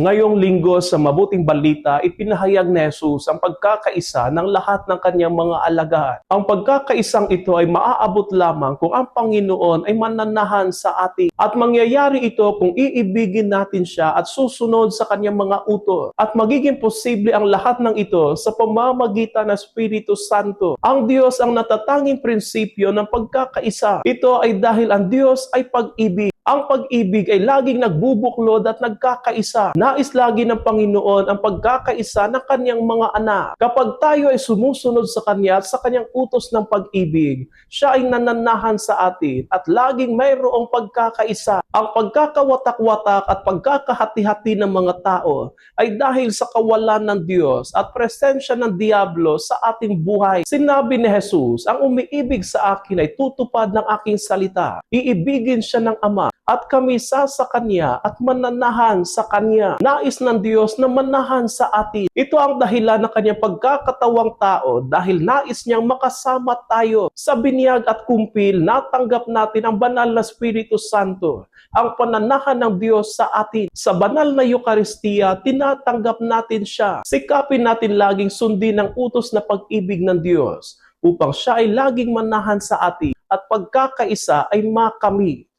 Ngayong linggo sa Mabuting Balita, ipinahayag ni Jesus ang pagkakaisa ng lahat ng kanyang mga alagad. Ang pagkakaisang ito ay maaabot lamang kung ang Panginoon ay mananahan sa atin. At mangyayari ito kung iibigin natin siya at susunod sa kanyang mga utos. At magiging posible ang lahat ng ito sa pamamagitan ng Espiritu Santo. Ang Diyos ang natatanging prinsipyo ng pagkakaisa. Ito ay dahil ang Diyos ay pag-ibig. Ang pag-ibig ay laging nagbubuklod at nagkakaisa. Nais lagi ng Panginoon ang pagkakaisa ng kanyang mga anak. Kapag tayo ay sumusunod sa kanya at sa kanyang utos ng pag-ibig, siya ay nananahan sa atin at laging mayroong pagkakaisa. Ang pagkakawatak-watak at pagkakahati-hati ng mga tao ay dahil sa kawalan ng Diyos at presensya ng Diablo sa ating buhay. Sinabi ni Jesus, ang umiibig sa akin ay tutupad ng aking salita. Iibigin siya ng Ama at kami sa Kanya at mananahan sa Kanya. Nais ng Diyos na manahan sa atin. Ito ang dahilan ng Kanyang pagkakatawang tao dahil nais niyang makasama tayo. Sa binyag at kumpil, natanggap natin ang banal na Espiritu Santo, ang pananahan ng Diyos sa atin. Sa banal na Eucharistia, tinatanggap natin siya. Sikapin natin laging sundin ang utos na pag-ibig ng Diyos upang siya ay laging manahan sa atin at pagkakaisa ay makamit.